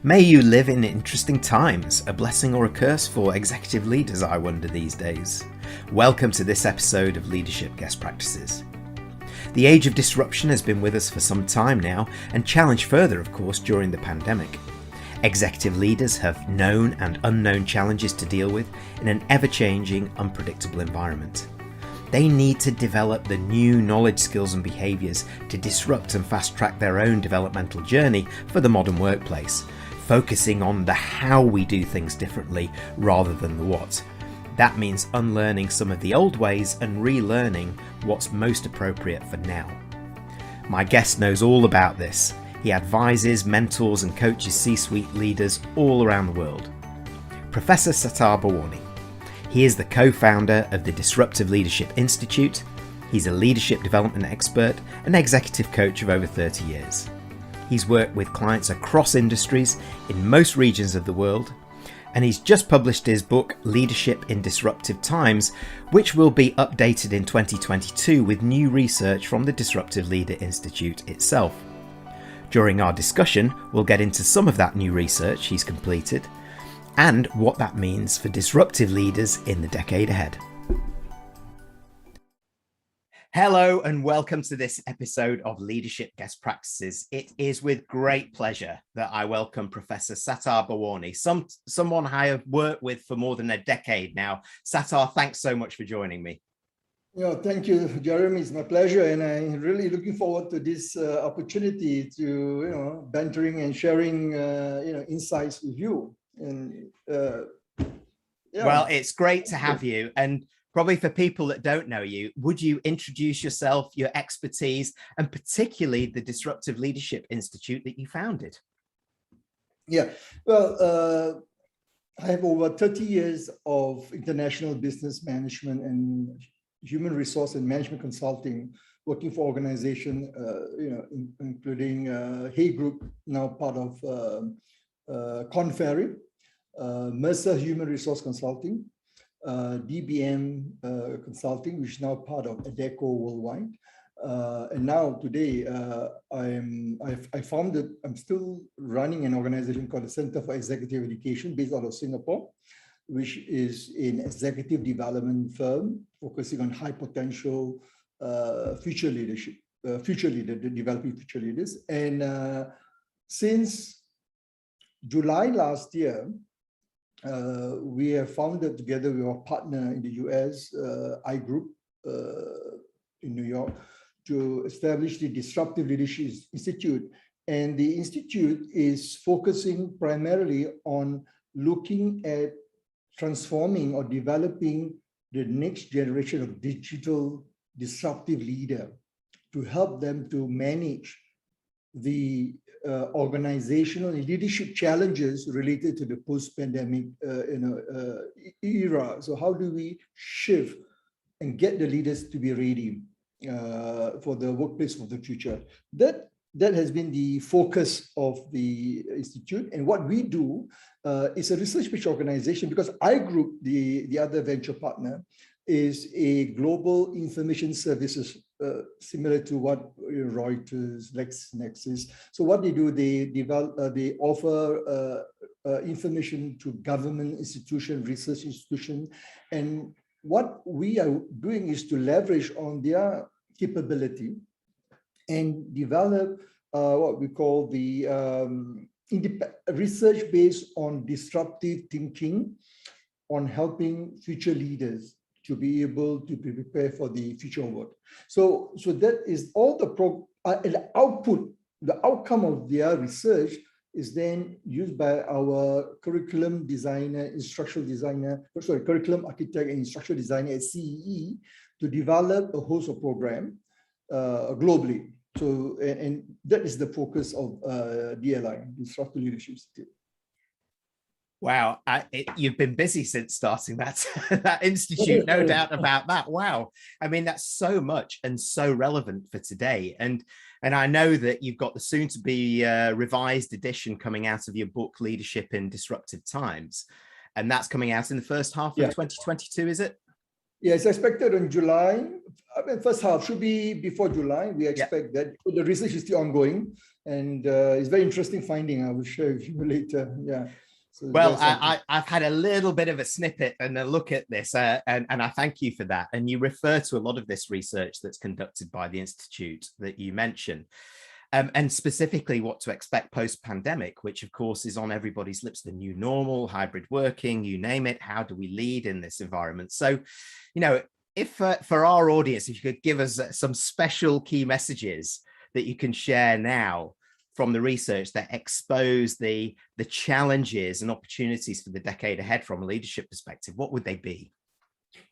May you live in interesting times, a blessing or a curse for executive leaders, I wonder these days. Welcome to this episode of Leadership Guest Practices. The age of disruption has been with us for some time now, and challenged further, of course, during the pandemic. Executive leaders have known and unknown challenges to deal with in an ever-changing, unpredictable environment. They need to develop the new knowledge, skills and behaviours to disrupt and fast-track their own developmental journey for the modern workplace, focusing on the how we do things differently rather than the what. That means unlearning some of the old ways and relearning what's most appropriate for now. My guest knows all about this. He advises, mentors and coaches C-suite leaders all around the world. Professor Sattar Bhawani. He is the co-founder of the Disruptive Leadership Institute. He's a leadership development expert and executive coach of over 30 years. He's worked with clients across industries in most regions of the world, and he's just published his book Leadership in Disruptive Times, which will be updated in 2022 with new research from the Disruptive Leader Institute itself. During our discussion, we'll get into some of that new research he's completed and what that means for disruptive leaders in the decade ahead. Hello and welcome to this episode of Leadership Guest Practices. It is with great pleasure that I welcome Professor Sattar Bhawani, someone I have worked with for more than a decade now. Sattar, thanks so much for joining me. Thank you, Jeremy. It's my pleasure, and I'm really looking forward to this opportunity to, bantering and sharing, insights with you. And Well, it's great to have you. And probably for people that don't know you, would you introduce yourself, your expertise, and particularly the Disruptive Leadership Institute that you founded? Yeah, well, I have over 30 years of international business management and human resource and management consulting, working for organizations, including Hay Group, now part of Korn Ferry, Mercer Human Resource Consulting, DBM Consulting, which is now part of Adecco Worldwide. And now today, I'm still running an organization called the Center for Executive Education based out of Singapore, which is an executive development firm focusing on high potential future leadership, developing future leaders. And since July last year, we have founded together with our partner in the US, iGroup in New York, to establish the Disruptive Leadership Institute. And the Institute is focusing primarily on looking at transforming or developing the next generation of digital disruptive leader to help them to manage the organizational and leadership challenges related to the post-pandemic era. So how do we shift and get the leaders to be ready for the workplace of the future? That has been the focus of the Institute. And what we do is a research-based organization, because iGroup, the other venture partner, is a global information services similar to what Reuters, LexisNexis. So what they do, they offer information to government institution, research institution, and what we are doing is to leverage on their capability and develop what we call the research based on disruptive thinking on helping future leaders to be able to be prepared for the future of work. So that is all the output, the outcome of their research is then used by our curriculum architect and instructional designer at CEE to develop a host of program globally. So, and that is the focus of DLI, Disruptive Leadership Institute. Wow, you've been busy since starting that institute, no doubt about that. Wow, I mean, that's so much and so relevant for today. And I know that you've got the soon-to-be revised edition coming out of your book, Leadership in Disruptive Times, and that's coming out in the first half of 2022, is it? Yeah, it's expected in July. I mean, first half should be before July. We expect that. The research is still ongoing, and it's very interesting finding. I will share with you later. Yeah. So well, I've had a little bit of a snippet and a look at this, and I thank you for that. And you refer to a lot of this research that's conducted by the Institute that you mentioned. And specifically what to expect post-pandemic, which of course is on everybody's lips, the new normal, hybrid working, you name it. How do we lead in this environment? So, if for our audience, if you could give us some special key messages that you can share now from the research that expose the challenges and opportunities for the decade ahead from a leadership perspective, what would they be?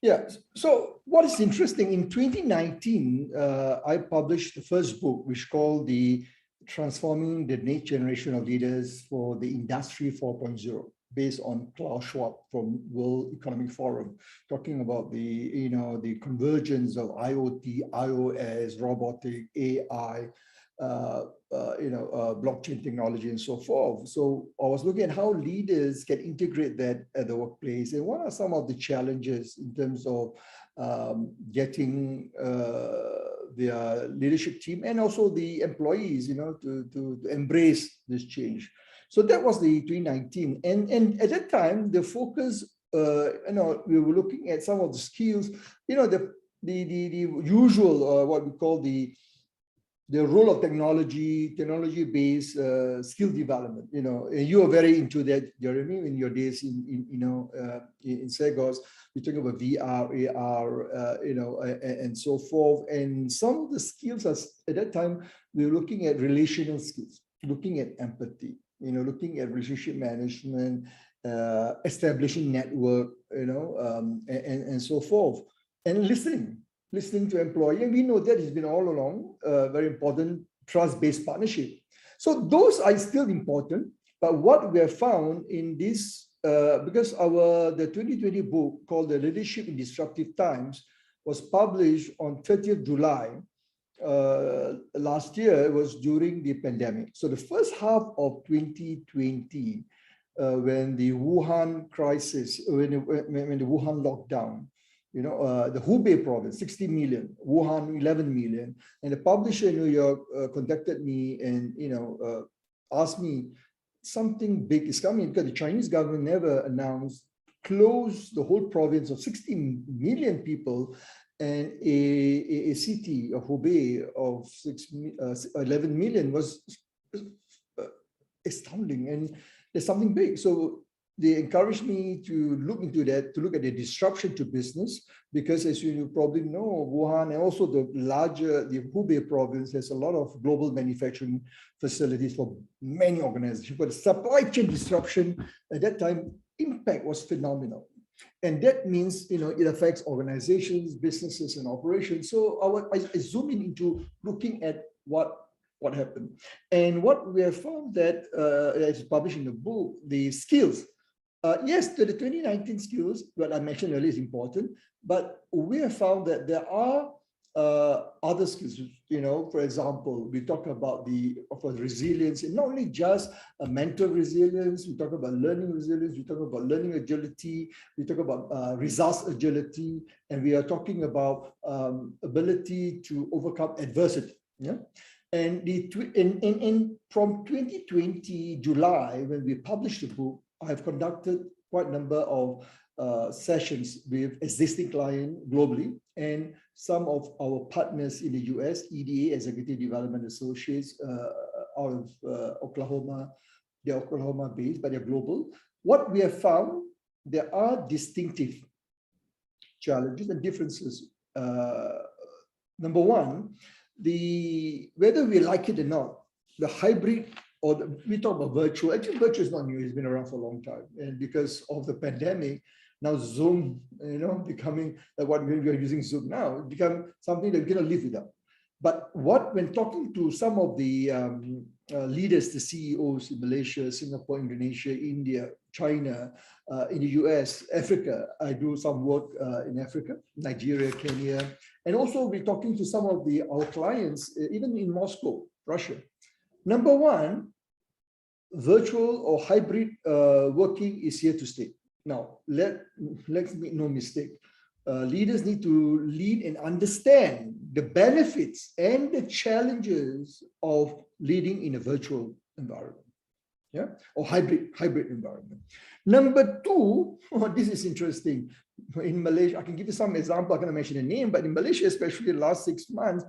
Yeah, so what is interesting, in 2019, I published the first book, which called the Transforming the Next Generation of Leaders for the Industry 4.0, based on Klaus Schwab from World Economic Forum, talking about the convergence of IoT, iOS, robotic, AI, blockchain technology and so forth. So I was looking at how leaders can integrate that at the workplace, and what are some of the challenges in terms of getting their leadership team and also the employees, to embrace this change. So that was the 2019, and at that time the focus, we were looking at some of the skills, the usual what we call the role of technology-based skill development. You are very into that, Jeremy, in your days in 𝐒𝐞𝐜𝐳𝐧. We're talking about VR, AR, and so forth. And some of the skills at that time, we were looking at relational skills, looking at empathy, looking at relationship management, establishing network, and so forth, and listening to employee. And we know that has been all along very important, trust-based partnership. So those are still important, but what we have found in this, because the 2020 book called The Leadership in Disruptive Times was published on 30th July last year. It was during the pandemic. So the first half of 2020, when the Wuhan crisis, when the Wuhan lockdown, the Hubei province, 60 million, Wuhan, 11 million. And the publisher in New York contacted me and, asked me, something big is coming, because the Chinese government never announced, close the whole province of 60 million people, and a city of Hubei of 11 million was astounding. And there's something big. So they encouraged me to look into that, to look at the disruption to business, because as you probably know, Wuhan and also the Hubei province has a lot of global manufacturing facilities for many organizations. But the supply chain disruption at that time, impact was phenomenal. And that means, it affects organizations, businesses, and operations. So I zoom into looking at what happened. And what we have found that, as published in the book, the skills, yes, the 2019 skills, what I mentioned earlier, is important, but we have found that there are other skills. For example, we talk about resilience, and not only just mental resilience. We talk about learning resilience. We talk about learning agility. We talk about results agility, and we are talking about ability to overcome adversity. Yeah. And from 2020 July, when we published the book, I have conducted quite a number of sessions with existing clients globally and some of our partners in the US, EDA, Executive Development Associates, out of Oklahoma. They're Oklahoma-based, but they're global. What we have found, there are distinctive challenges and differences. Number one, whether we like it or not, the hybrid, we talk about virtual. Actually, virtual is not new. It's been around for a long time. And because of the pandemic, now Zoom, becoming what we are using Zoom now, become something that we cannot live without. But when talking to some of the leaders, the CEOs in Malaysia, Singapore, Indonesia, India, China, in the US, Africa, I do some work in Africa, Nigeria, Kenya, and also we're talking to some of our clients, even in Moscow, Russia. Number one, virtual or hybrid working is here to stay. Now, let's make no mistake. leaders need to lead and understand the benefits and the challenges of leading in a virtual environment, yeah, or hybrid environment. Number two, this is interesting. In Malaysia, I can give you some example. I can't mention the name, but in Malaysia, especially the last 6 months,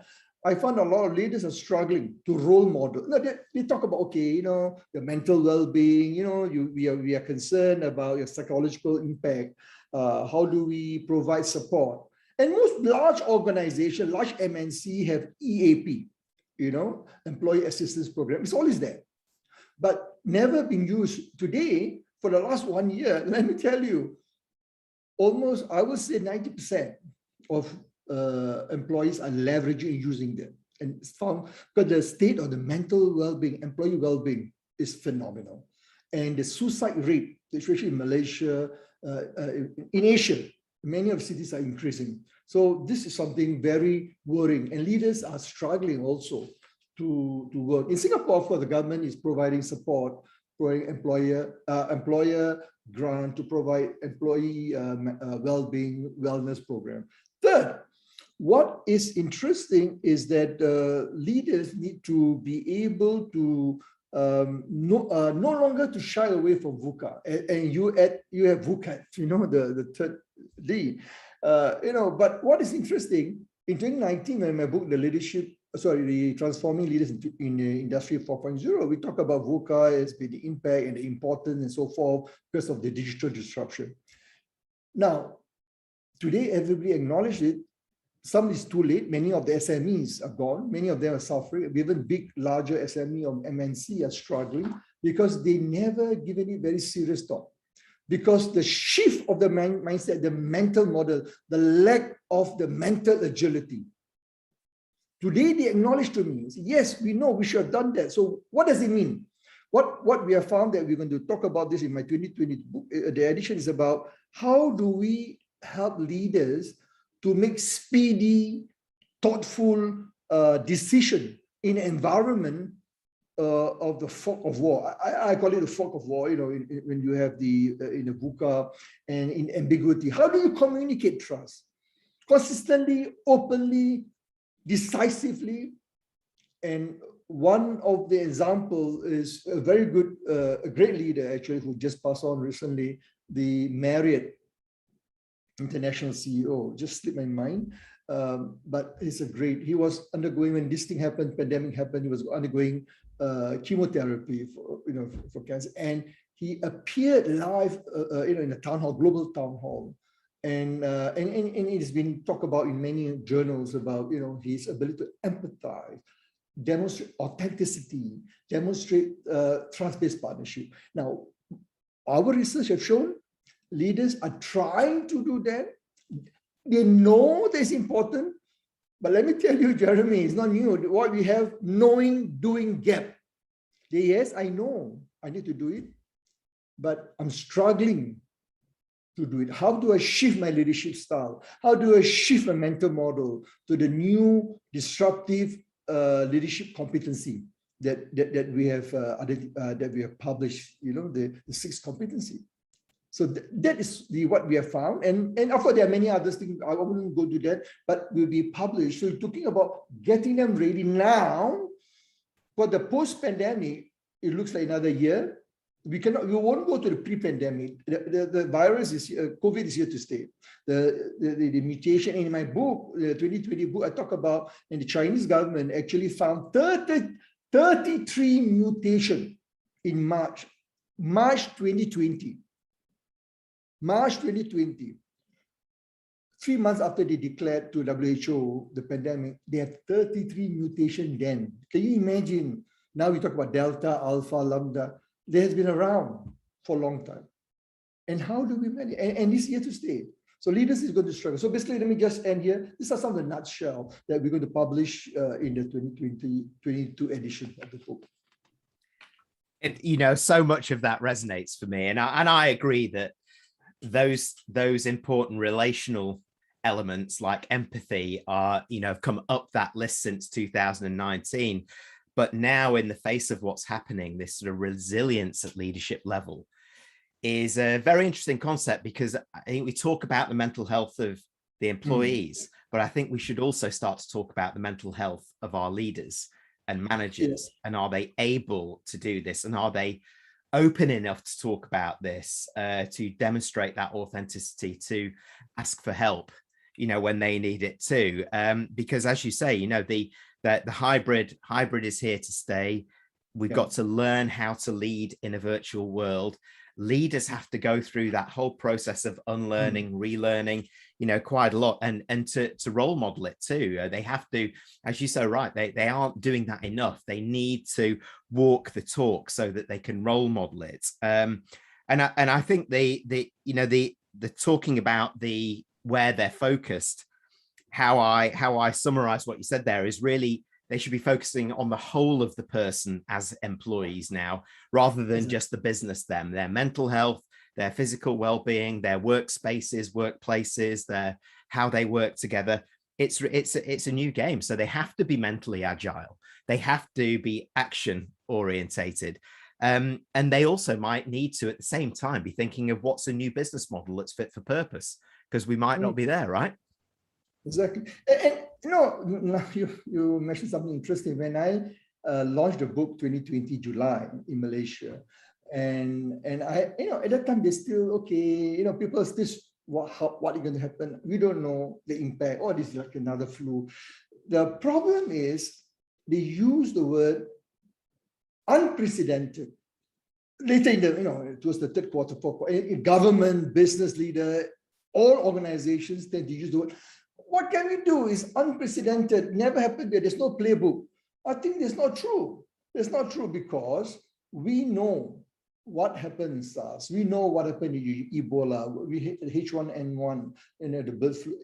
I found a lot of leaders are struggling to role model. No, they talk about, okay, you know, your mental well-being, you know, we are concerned about your psychological impact. How do we provide support? And most large organizations, large MNC have EAP, you know, Employee Assistance Program. It's always there, but never been used. Today, for the last 1 year, let me tell you, almost, I would say 90% of employees are leveraging and using them. And it's found because the state of the mental well-being, employee well-being is phenomenal. And the suicide rate, especially in Malaysia, in Asia, many of cities are increasing. So this is something very worrying, and leaders are struggling also to work. In Singapore, of course, the government is providing support, providing employer grant to provide employee well-being wellness program. Third, what is interesting is that leaders need to be able to no longer to shy away from VUCA, and you have VUCA, you know, the third D, you know. But what is interesting, in 2019, when my book, the Transforming Leaders in the Industry 4.0, we talk about VUCA as being the impact and the importance and so forth because of the digital disruption. Now, today, everybody acknowledged it. Some is too late. Many of the SMEs are gone. Many of them are suffering. Even big, larger SME or MNC are struggling because they never given it very serious thought. Because the shift of the mindset, the mental model, the lack of the mental agility. Today, they acknowledge to me, yes, we know we should have done that. So what does it mean? What we have found, that we're going to talk about this in my 2020 book, the edition is about how do we help leaders to make speedy, thoughtful decision in an environment of the fog of war. I call it the fog of war, you know, when you have the in the VUCA and in ambiguity. How do you communicate trust? Consistently, openly, decisively. And one of the example is a very good, a great leader actually, who just passed on recently, the Marriott International CEO, just slipped my mind, but he's he was undergoing, when this thing happened, pandemic happened, he was undergoing chemotherapy for cancer, and he appeared live, in a town hall, global town hall, and it's been talked about in many journals about his ability to empathize, demonstrate authenticity, demonstrate trust-based partnership. Now, our research have shown leaders are trying to do that. They know that's important, but let me tell you, Jeremy, it's not new. What we have, knowing, doing gap. Yes, I know I need to do it, but I'm struggling to do it. How do I shift my leadership style? How do I shift my mental model to the new disruptive leadership competency that we have that we have published? The 6 competency. So that is what we have found, and of course there are many other things. I wouldn't go to that, but will be published. So talking about getting them ready now for the post-pandemic. It looks like another year. We won't go to the pre-pandemic. The virus is COVID is here to stay. The mutation in my book, the 2020 book, I talk about, and the Chinese government actually found 33 mutation in March 2020. March 2020, 3 months after they declared to WHO the pandemic, they have 33 mutation then. Can you imagine? Now we talk about Delta, Alpha, Lambda. They has been around for a long time. And how do we manage? And it's here to stay. So leaders is going to struggle. So basically, let me just end here. These are some of the nutshell that we're going to publish in the 2022 edition of the book. So much of that resonates for me. And I agree that those important relational elements like empathy are, have come up that list since 2019. But now, in the face of what's happening, this sort of resilience at leadership level is a very interesting concept, because I think we talk about the mental health of the employees, but I think we should also start to talk about the mental health of our leaders and managers. And are they able to do this? And are they open enough to talk about this, to demonstrate that authenticity, to ask for help, when they need it too? Because as you say, the hybrid is here to stay. We've got to learn how to lead in a virtual world. Leaders have to go through that whole process of unlearning, relearning, quite a lot, and to role model it too. They have to, as you say, right, they aren't doing that enough. They need to walk the talk so that they can role model it. And I think the talking about where they're focused, how I summarize what you said there is really, they should be focusing on the whole of the person as employees now, rather than just the business, their mental health, their physical well-being, their workspaces, workplaces, how they work together. It's a new game. So they have to be mentally agile. They have to be action orientated. And they also might need to, at the same time, be thinking of what's a new business model that's fit for purpose, because we might not be there, right? Exactly. And now you mentioned something interesting. When I launched the book 2020 July in Malaysia, and I, at that time, they still, people are still, what is going to happen? We don't know the impact. Oh, this is like another flu. The problem is they use the word unprecedented. Later in it was the third quarter, fourth quarter, government, business leader, all organizations tend to use the word. What can we do is unprecedented, never happened there. There's no playbook. I think that's not true. It's not true because we know what happened in SARS. We know what happened in Ebola. We hit H1N1 and the bird flu.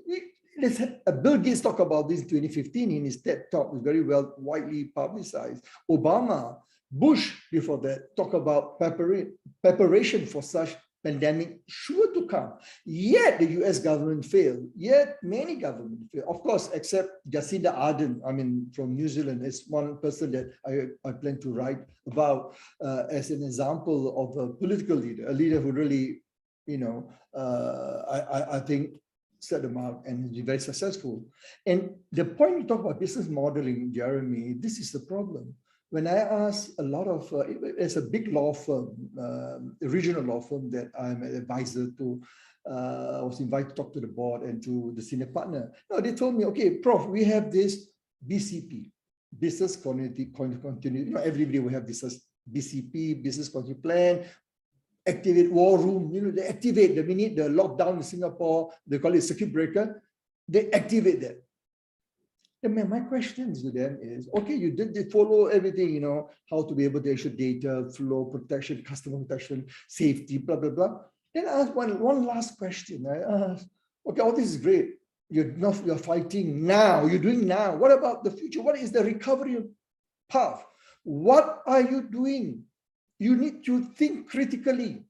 Bill Gates talked about this in 2015 in his TED Talk. It was very well, widely publicized. Obama, Bush before that, talk about preparation for such pandemic sure to come. Yet the US government failed. Yet many governments failed. Of course, except Jacinda Ardern, from New Zealand, is one person that I plan to write about as an example of a political leader, a leader who really, I think set the mark and is very successful. And the point you talk about business modeling, Jeremy, this is the problem. When I ask a lot of, it's a big law firm, a regional law firm that I'm an advisor to, I was invited to talk to the board and to the senior partner. No, they told me, okay, Prof, we have this BCP, business continuity. Everybody will have this BCP, business continuity plan, activate war room. They activate the minute the lockdown in Singapore, they call it circuit breaker, they activate that. And my questions to them is, okay, you did follow everything, how to be able to issue data, flow protection, customer protection, safety, blah, blah, blah. Then I asked one last question. I asked, okay, all this is great. You're fighting now, you're doing now. What about the future? What is the recovery path? What are you doing? You need to think critically.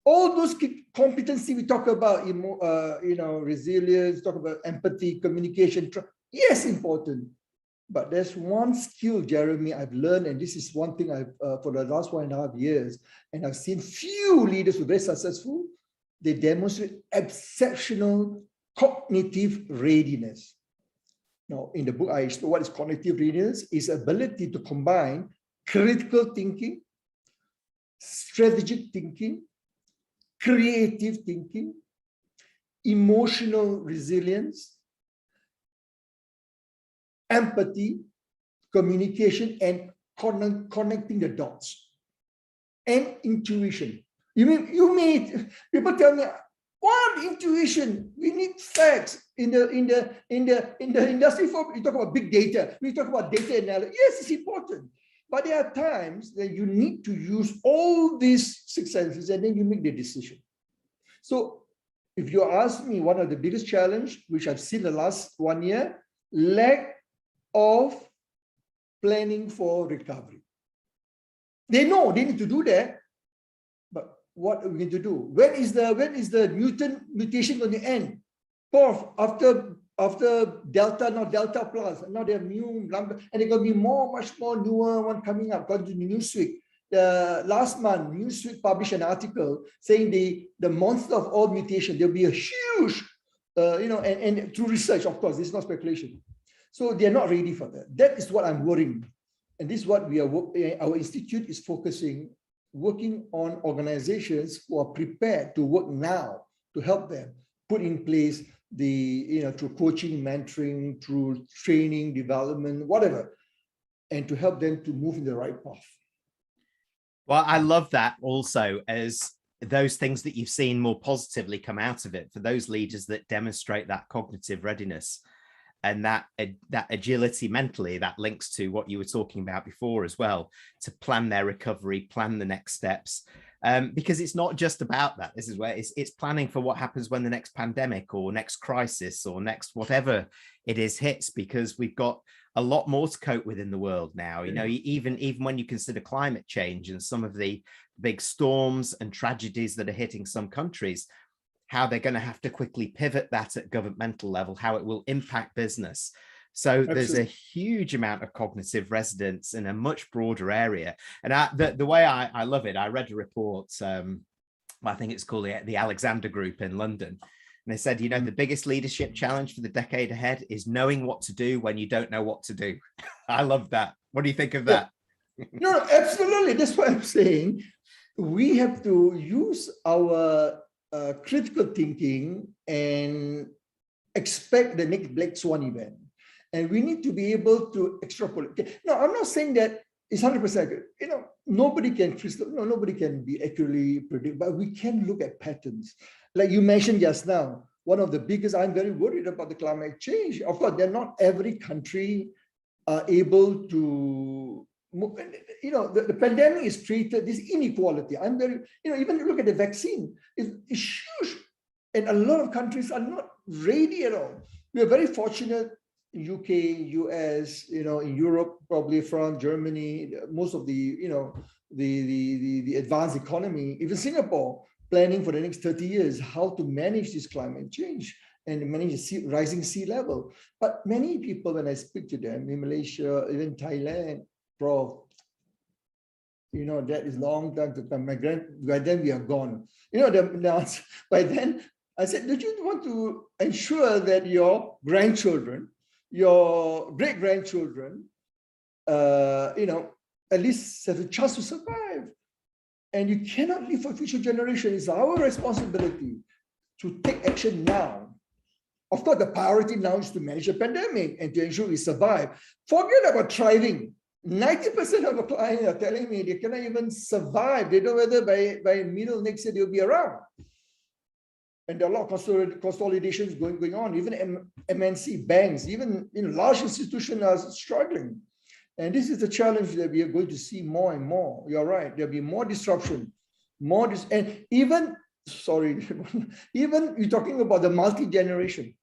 All those competency we talk about, resilience, talk about empathy, communication, yes, important. But there's one skill, Jeremy, I've learned, and this is one thing I've for the last 1.5 years, and I've seen few leaders who are very successful. They demonstrate exceptional cognitive readiness. Now, in the book, I explain what is cognitive readiness is ability to combine critical thinking, strategic thinking, creative thinking, emotional resilience, empathy, communication, and connecting the dots, and intuition. People tell me, what intuition? We need facts in the industry. For you talk about big data, we talk about data analysis. Yes, it's important, but there are times that you need to use all these six senses, and then you make the decision. So, if you ask me, one of the biggest challenge which I've seen the last 1 year, lack of planning for recovery. They know they need to do that, but what are we going to do? When is the mutation going to end? After Delta, not Delta Plus, now they have new number, and they're going to be much more newer one coming up. According to Newsweek, last month, Newsweek published an article saying the monster of all mutation, there'll be a huge and through research, of course, this is not speculation. So they're not ready for that. That is what I'm worrying. And this is what our institute is working on organizations who are prepared to work now to help them put in place through coaching, mentoring, through training, development, whatever, and to help them to move in the right path. Well, I love that also as those things that you've seen more positively come out of it for those leaders that demonstrate that cognitive readiness and that agility mentally, that links to what you were talking about before as well, to plan their recovery, plan the next steps. Because it's not just about that. This is where it's planning for what happens when the next pandemic or next crisis or next whatever it is hits, because we've got a lot more to cope with in the world now. Even when you consider climate change and some of the big storms and tragedies that are hitting some countries, how they're going to have to quickly pivot that at governmental level, how it will impact business. So there's a huge amount of cognitive resonance in a much broader area. And the way I love it, I read a report, I think it's called the Alexander Group in London. And they said, the biggest leadership challenge for the decade ahead is knowing what to do when you don't know what to do. I love that. What do you think of that? No, absolutely. That's what I'm saying. We have to use our critical thinking and expect the next black swan event. And we need to be able to extrapolate. No, I'm not saying that it's 100% good. Nobody can be accurately predict, but we can look at patterns. Like you mentioned just now, one of the biggest, I'm very worried about the climate change. Of course, not every country are able to, the pandemic is created this inequality. I'm very, even look at the vaccine, it's huge. And a lot of countries are not ready at all. We are very fortunate. UK, US, in Europe, probably France, Germany, most of the advanced economy, even Singapore, planning for the next 30 years, how to manage this climate change and manage the rising sea level. But many people, when I speak to them in Malaysia, even Thailand, Prof, that is long time to come. By then we are gone. By then, I said, don't you want to ensure that your grandchildren, your great-grandchildren, at least have a chance to survive? And you cannot leave for future generations. It's our responsibility to take action now. Of course, the priority now is to manage the pandemic and to ensure we survive. Forget about thriving. 90% of our clients are telling me they cannot even survive. They don't know whether by middle next year they'll be around. And there are a lot of consolidations going on. Even MNC banks, even large institutions are struggling. And this is the challenge that we are going to see more and more. You're right. There'll be more disruption, and even you're talking about the multi-generation.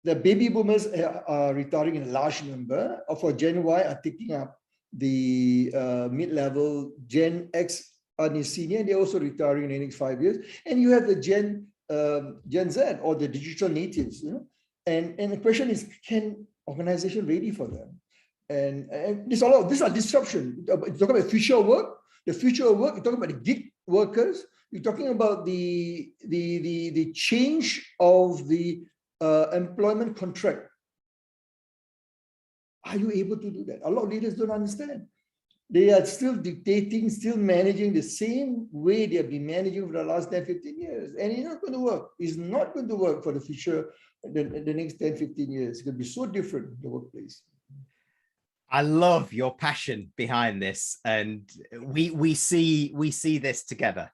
The baby boomers are retiring in a large number. For Gen Y are taking up the mid-level. Gen X are senior, and they're also retiring in the next 5 years. And you have the Gen Z or the digital natives. And the question is, can organization ready for them? And these are disruption. You're talking about future work. The future of work. You're talking about the gig workers. You're talking about the change of the employment contract. Are you able to do that? A lot of leaders don't understand. They are still dictating, still managing the same way they have been managing for the last 10, 15 years. And it's not going to work. It's not going to work for the future, the next 10, 15 years. It's going to be so different in the workplace. I love your passion behind this. And we see this together.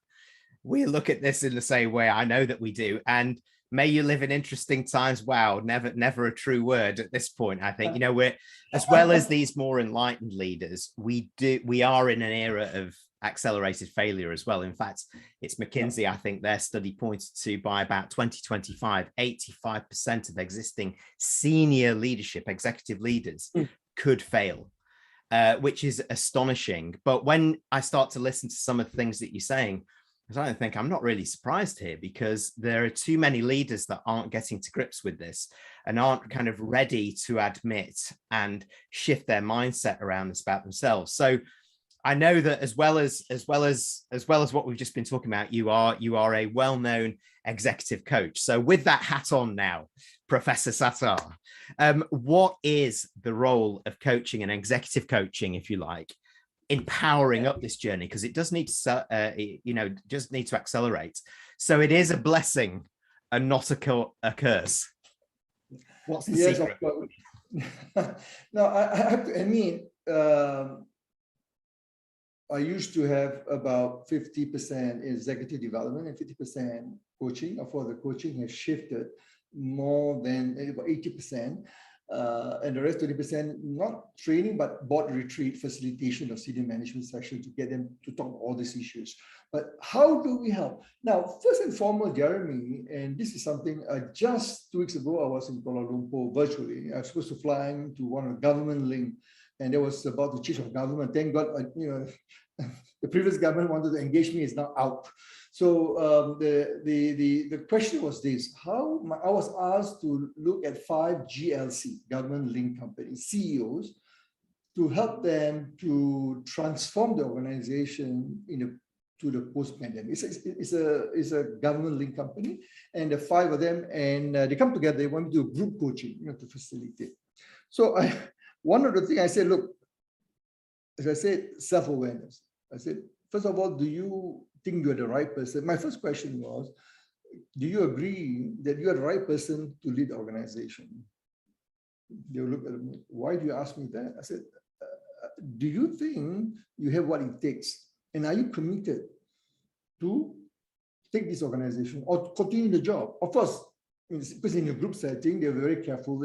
We look at this in the same way. I know that we do. And may you live in interesting times. Wow, never a true word at this point. I think, we're, as well as these more enlightened leaders, we are in an era of accelerated failure as well. In fact, it's McKinsey, I think their study pointed to by about 2025, 85% of existing senior leadership, executive leaders could fail, which is astonishing. But when I start to listen to some of the things that you're saying, I think I'm not really surprised here, because there are too many leaders that aren't getting to grips with this and aren't kind of ready to admit and shift their mindset around this about themselves. So I know that as well as what we've just been talking about, you are a well-known executive coach. So with that hat on now, Professor Sattar, what is the role of coaching and executive coaching, if you like, in powering up this journey? Because it does need to, just need to accelerate. So it is a blessing and not a curse. What's the secret? No, I have to admit, I used to have about 50% executive development and 50% coaching. Of course, the coaching has shifted more than about 80%. And the rest 20%, not training, but board retreat, facilitation of senior management session to get them to talk about all these issues. But how do we help? Now, first and foremost, Jeremy, and this is something just 2 weeks ago, I was in Kuala Lumpur virtually. I was supposed to fly into one of the government link, and there was about the chief of government. Thank God, the previous government wanted to engage me, is now out. So the question was this: I was asked to look at 5 GLC, government linked companies, CEOs, to help them to transform the organization to the post-pandemic. It's a government linked company, and the 5 of them, and they come together. They want to do group coaching, to facilitate. So one of the things I said, look, as I said, self-awareness. I said, first of all, do you think you're the right person? My first question was, do you agree that you are the right person to lead the organization? They look at me, why do you ask me that? I said, do you think you have what it takes? And are you committed to take this organization or continue the job? Of course, because in a group setting, they're very careful,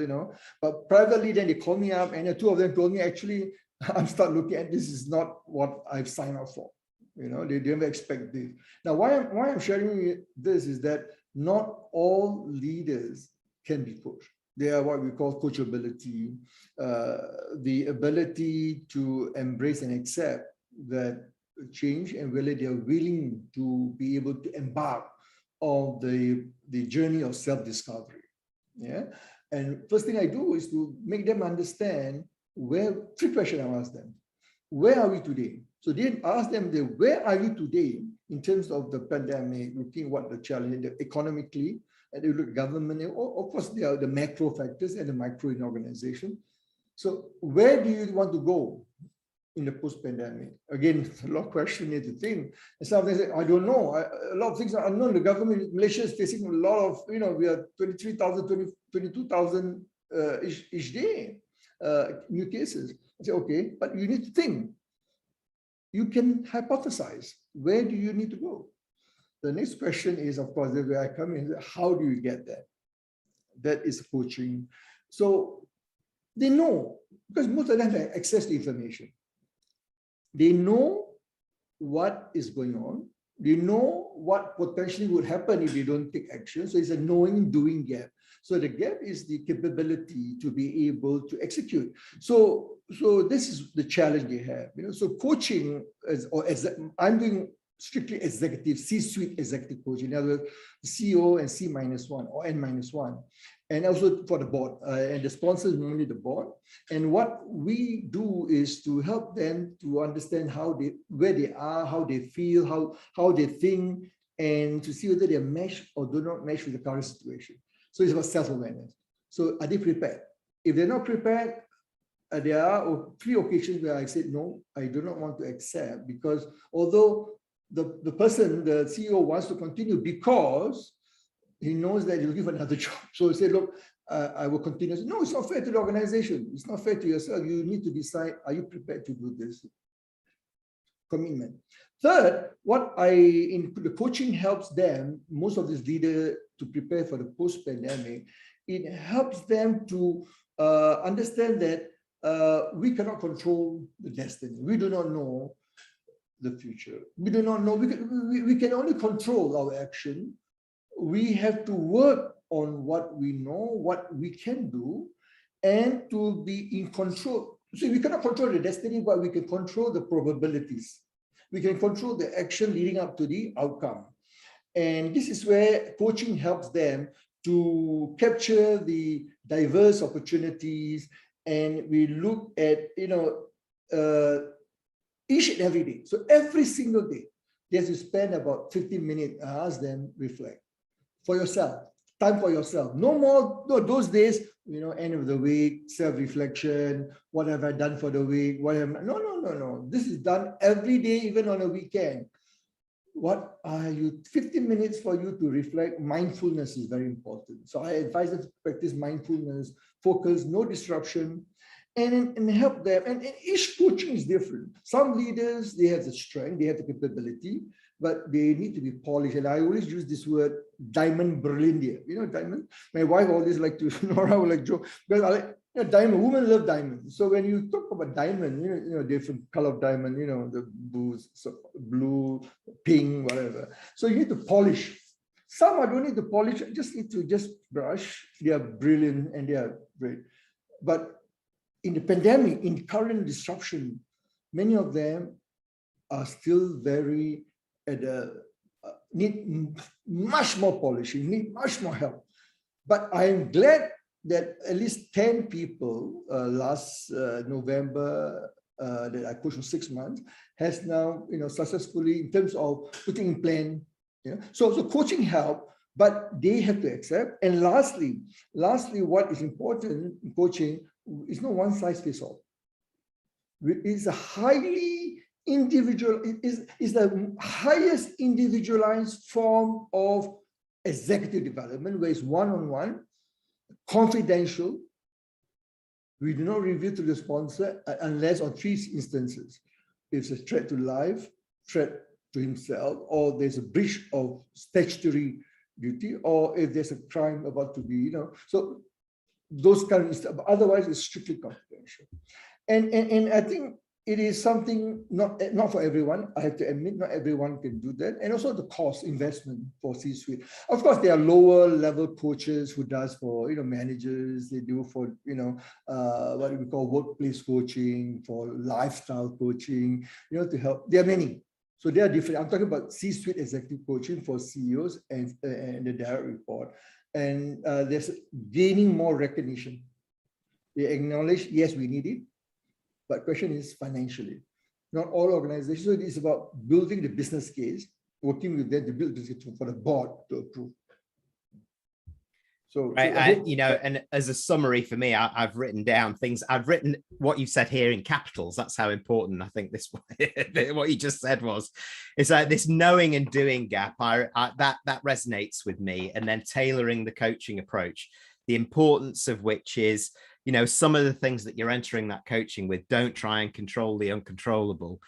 but privately, then they call me up, and the 2 of them told me, actually, I'm start looking at this is not what I've signed up for. They never expect this. Now, why I'm sharing this is that not all leaders can be coached. They are what we call coachability, the ability to embrace and accept that change, and whether they are willing to be able to embark on the journey of self-discovery. Yeah. And first thing I do is to make them understand where, 3 questions I ask them. Where are we today? So then ask them, where are you today in terms of the pandemic, looking what the challenge economically, and they look at government, of course, there are the macro factors and the micro in organization. So where do you want to go in the post-pandemic? Again, a lot of questions need to think. And some of them say, I don't know. A lot of things are unknown. The government, Malaysia is facing a lot of, we are 23,000, 22,000 each day, new cases. I say, okay, but you need to think. You can hypothesize. Where do you need to go? The next question is, of course, where I come in, how do you get there? That is coaching. So they know, because most of them have access to information. They know what is going on. They know what potentially would happen if they don't take action. So it's a knowing, doing gap. So the gap is the capability to be able to execute. So this is the challenge they have. So coaching, I'm doing strictly executive, C-suite executive coaching. In other words, CEO and C-1 or N-1. And also for the board, and the sponsor is normally the board. And what we do is to help them to understand where they are, how they feel, how they think, and to see whether they mesh or do not mesh with the current situation. So it's about self-awareness. So are they prepared? If they're not prepared, there are 3 occasions where I said, no, I do not want to accept, because although the person, the CEO wants to continue because he knows that he's looking for another job. So he said, look, I will continue. Said, no, it's not fair to the organization. It's not fair to yourself. You need to decide, are you prepared to do this? Commitment. Third, in the coaching helps them, most of these leaders, to prepare for the post-pandemic. It helps them to understand that we cannot control the destiny. We do not know the future. We do not know. We can only control our action. We have to work on what we know, what we can do, and to be in control. So we cannot control the destiny, but we can control the probabilities. We can control the action leading up to the outcome. And this is where coaching helps them to capture the diverse opportunities. And we look at, each and every day. So every single day, they have to spend about 15 minutes and ask them, reflect for yourself, time for yourself. No more, no, those days, end of the week, self-reflection, what have I done for the week? No. This is done every day, even on a weekend. What are you, 15 minutes for you to reflect. Mindfulness is very important. So I advise them to practice mindfulness, focus, no disruption, and help them. And each coaching is different. Some leaders, they have the strength, they have the capability, but they need to be polished. And I always use this word, diamond brilliant. Diamond? My wife always like to, Nora would like joke, because I like, diamond, women love diamonds. So when you talk about diamond, different color of diamond, the blue, pink, whatever. So you need to polish. Some I don't need to polish, I just need to brush. They are brilliant and they are great. But in the pandemic, in current disruption, many of them are still very need much more polishing, need much more help. But I am glad that at least 10 people last November that I coached for 6 months has now successfully, in terms of putting in plan. So coaching help, but they have to accept. And lastly, what is important in coaching is not one size fits all. It's a highly individual, is the highest individualized form of executive development, where it's one-on-one, confidential. We do not reveal to the sponsor unless on 3 instances. If it's a threat to life, threat to himself, or there's a breach of statutory duty, or if there's a crime about to be, so those kind of stuff. Otherwise, it's strictly confidential. And I think it is something not for everyone. I have to admit, not everyone can do that. And also the cost investment for C-suite. Of course, there are lower level coaches who does for managers. They do for what we call workplace coaching, for lifestyle coaching. To help. There are many. So they are different. I'm talking about C-suite executive coaching for CEOs and the direct report. And there's gaining more recognition. They acknowledge, yes, we need it. But question is financially. Not all organizations. So it is about building the business case, working with them to build this for the board to approve. So, right, and as a summary for me, I've written down things. I've written what you've said here in capitals. That's how important I think this what you just said was. It's like this knowing and doing gap. That resonates with me. And then tailoring the coaching approach, the importance of which is, some of the things that you're entering that coaching with, don't try and control the uncontrollable.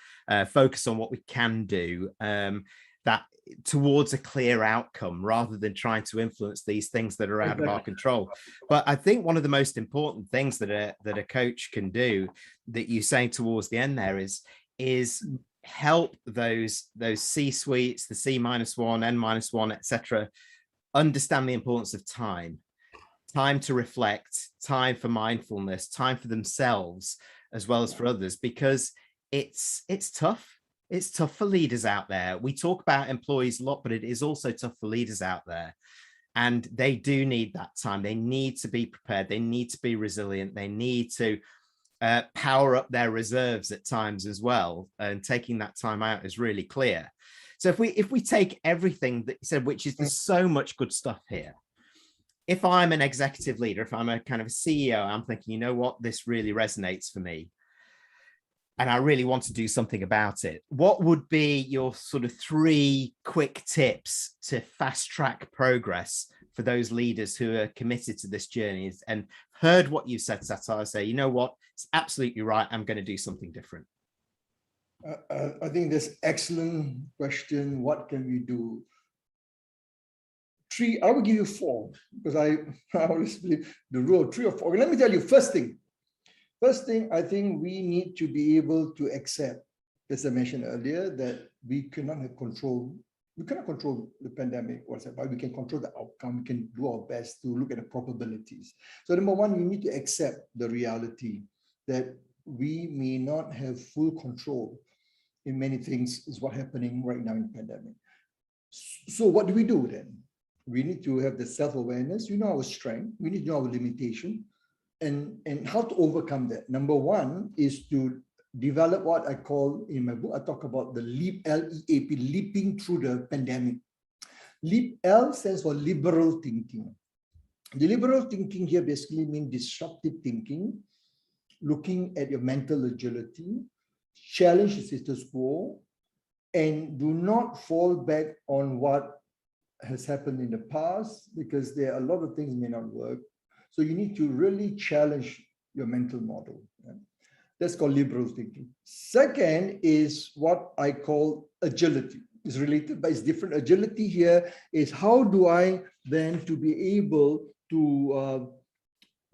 Focus on what we can do. That towards a clear outcome, rather than trying to influence these things that are out of our control. But I think one of the most important things that a coach can do, that you say towards the end there, is help those C-suites, the C-1, N-1, etc., understand the importance of time to reflect, time for mindfulness, time for themselves as well as for others, because it's tough. It's tough for leaders out there. We talk about employees a lot, but it is also tough for leaders out there. And they do need that time. They need to be prepared. They need to be resilient. They need to power up their reserves at times as well. And taking that time out is really clear. So if we take everything that you said, which is, there's so much good stuff here. If I'm an executive leader, if I'm a kind of a CEO, I'm thinking, you know what, this really resonates for me, and I really want to do something about it. What would be your sort of 3 quick tips to fast track progress for those leaders who are committed to this journey and heard what you said, Sattar, say, you know what, it's absolutely right, I'm going to do something different? I think that's excellent question. What can we do? 3, I will give you 4, because I always believe the rule of 3 or 4. Okay, let me tell you, first thing, I think we need to be able to accept, as I mentioned earlier, that we cannot have control. We cannot control the pandemic, but we can control the outcome. We can do our best to look at the probabilities. So number 1, we need to accept the reality that we may not have full control in many things, is what's happening right now in the pandemic. So what do we do then? We need to have the self-awareness. We know our strength. We need to know our limitation and how to overcome that. Number 1 is to develop what I call, in my book, I talk about the LEAP, L-E-A-P, leaping through the pandemic. LEAP, L stands for liberal thinking. The liberal thinking here basically means disruptive thinking, looking at your mental agility, challenge the status quo, and do not fall back on what has happened in the past, because there are a lot of things may not work. So you need to really challenge your mental model. Right? That's called liberal thinking. Second is what I call agility. It's related, but it's different. Agility here is how do I then to be able to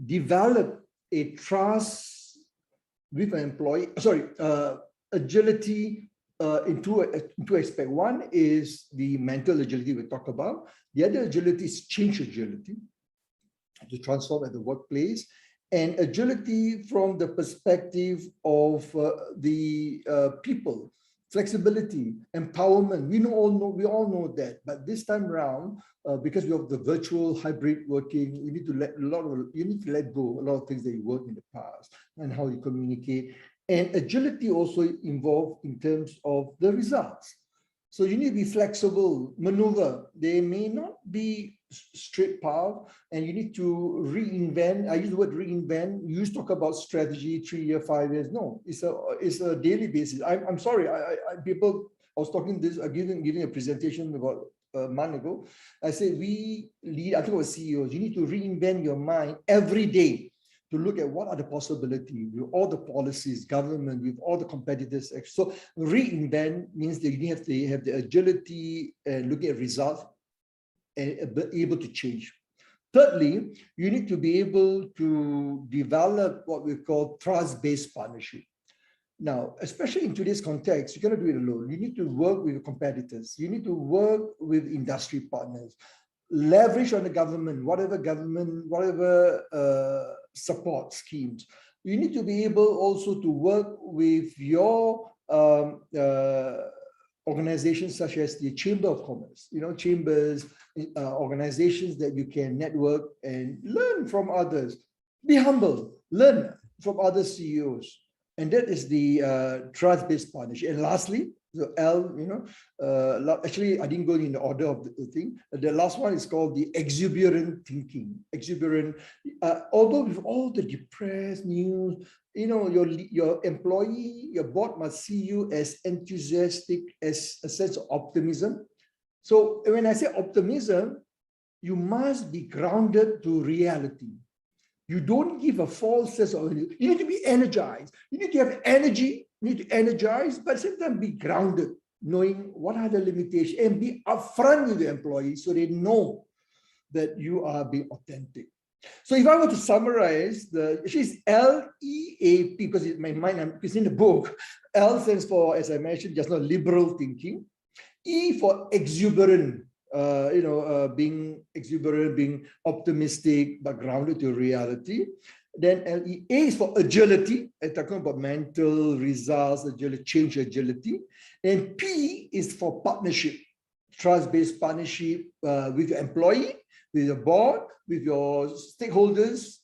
develop a trust with an employee. Agility in two aspects. One is the mental agility we talk about. The other agility is change agility, to transform at the workplace, and agility from the perspective of the people, flexibility, empowerment. We all know that, but this time around, because we have the virtual hybrid working, you need to let go a lot of things that you worked in the past and how you communicate. And agility also involved in terms of the results. So you need to be flexible, maneuver. They may not be straight path, and you need to reinvent. I use the word reinvent. You used to talk about strategy, 3 years, 5 years. No, it's a daily basis. I'm sorry. I was talking this, giving a presentation about a month ago. I said I think it was CEOs. You need to reinvent your mind every day, to look at what are the possibilities with all the policies, government, with all the competitors. So reinvent means that you have to have the agility and looking at results and be able to change. Thirdly, you need to be able to develop what we call trust-based partnership. Now, especially in today's context, you cannot do it alone. You need to work with competitors. You need to work with industry partners. Leverage on the government, whatever support schemes. You need to be able also to work with your organizations such as the Chamber of Commerce, chambers, organizations that you can network and learn from others. Be humble, learn from other CEOs. And that is the trust-based partnership. And lastly, the L, actually, I didn't go in the order of the thing. The last one is called the exuberant thinking. Exuberant, although with all the depressed news, your employee, your board must see you as enthusiastic, as a sense of optimism. So when I say optimism, you must be grounded to reality. You don't give a false sense of, you need to be energized. You need to have energy, you need to energize, but at the same time be grounded, knowing what are the limitations, and be upfront with the employees so they know that you are being authentic. So if I were to summarize, she's LEAP, because in my mind, it's in the book. L stands for, as I mentioned just now, liberal thinking. E for exuberant. Being exuberant, being optimistic, but grounded to reality. Then LEA is for agility, and talking about mental results, agility, change agility. And P is for partnership, trust-based partnership with your employee, with your board, with your stakeholders,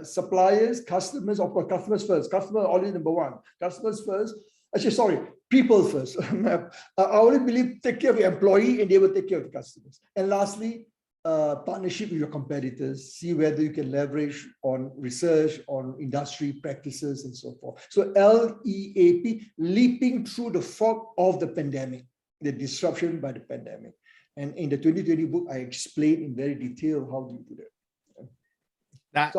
suppliers, customers. Of course, customers first. Customer always number one. Customers first. Actually, sorry, people first. I only believe take care of your employee and they will take care of the customers. And lastly, partnership with your competitors, see whether you can leverage on research, on industry practices and so forth. So LEAP, leaping through the fog of the pandemic, the disruption by the pandemic. And in the 2020 book, I explain in very detail how do you do that.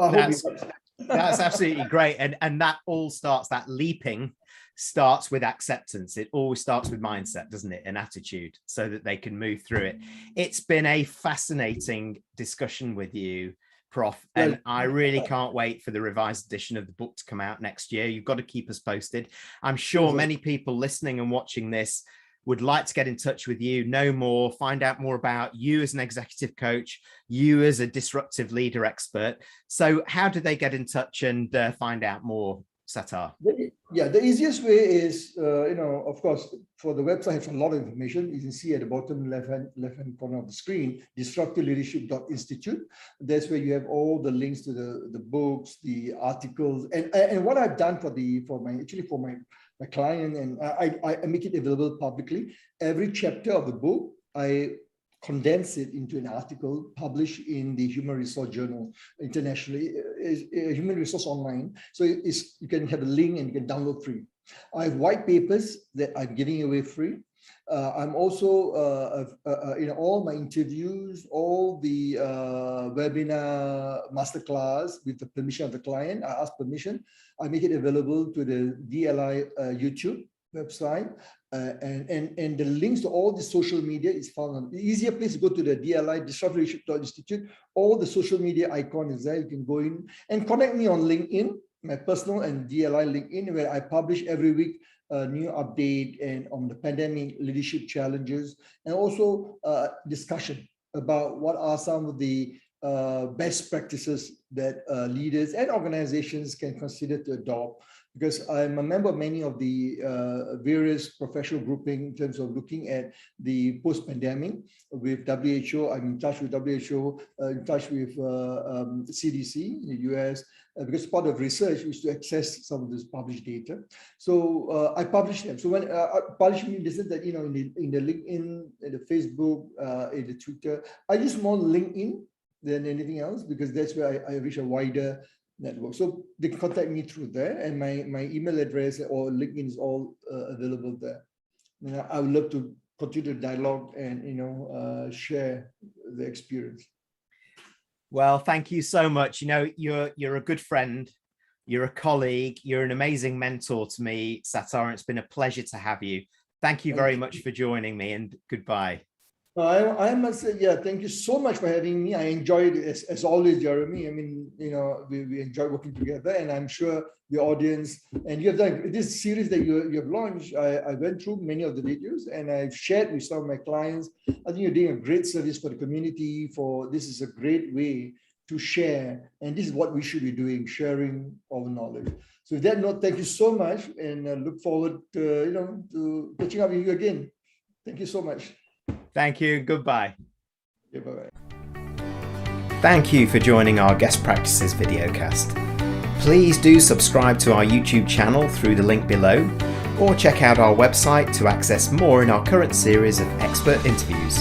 That's absolutely great. And that all starts, that leaping starts with acceptance. It always starts with mindset, doesn't it? An attitude, so that they can move through it. It's been a fascinating discussion with you, Prof. And I really can't wait for the revised edition of the book to come out next year. You've got to keep us posted. I'm sure many people listening and watching this would like to get in touch with you, know more, find out more about you as an executive coach, you as a disruptive leader expert. So how do they get in touch and find out more? Sattar? Yeah, the easiest way is, of course, for the website has a lot of information. You can see at the bottom left-hand corner of the screen, disruptiveleadership.institute. That's where you have all the links to the books, the articles, and what I've done for my client, and I make it available publicly. Every chapter of the book, I condense it into an article published in the Human Resource Journal internationally, Human Resource Online. So you can have a link and you can download free. I have white papers that I'm giving away free. I'm also, all my interviews, all the webinar masterclass with the permission of the client. I ask permission. I make it available to the DLI YouTube website, and the links to all the social media is found on the easier place to go to the DLI Disruptive All the social media icon is there. You can go in and connect me on LinkedIn, my personal and DLI LinkedIn, where I publish every week a new update and on the pandemic leadership challenges, and also discussion about what are some of the best practices that leaders and organizations can consider to adopt. Because I'm a member of many of the various professional grouping in terms of looking at the post-pandemic with WHO. I'm in touch with WHO, in touch with CDC in the US, because part of research is to access some of this published data. So I publish them. So when I publish in the sense that, in the LinkedIn, in the Facebook, in the Twitter, I use more LinkedIn than anything else, because that's where I reach a wider network. So they can contact me through there, and my email address or LinkedIn is all available there. And I would love to continue the dialogue and share the experience. Well, thank you so much. You're a good friend, you're a colleague, you're an amazing mentor to me, Sattar, and it's been a pleasure to have you. Thank you very much for joining me, and goodbye. I must say, yeah, thank you so much for having me. I enjoyed it as always, Jeremy. I mean, we enjoy working together, and I'm sure the audience, and you have done this series that you have launched. I went through many of the videos and I've shared with some of my clients. I think you're doing a great service for the community. This is a great way to share, and this is what we should be doing, sharing our knowledge. So with that note, thank you so much, and look forward to catching up with you again. Thank you so much. Thank you. Goodbye. Yeah, bye-bye. Thank you for joining our Guest Practices videocast. Please do subscribe to our YouTube channel through the link below, or check out our website to access more in our current series of expert interviews.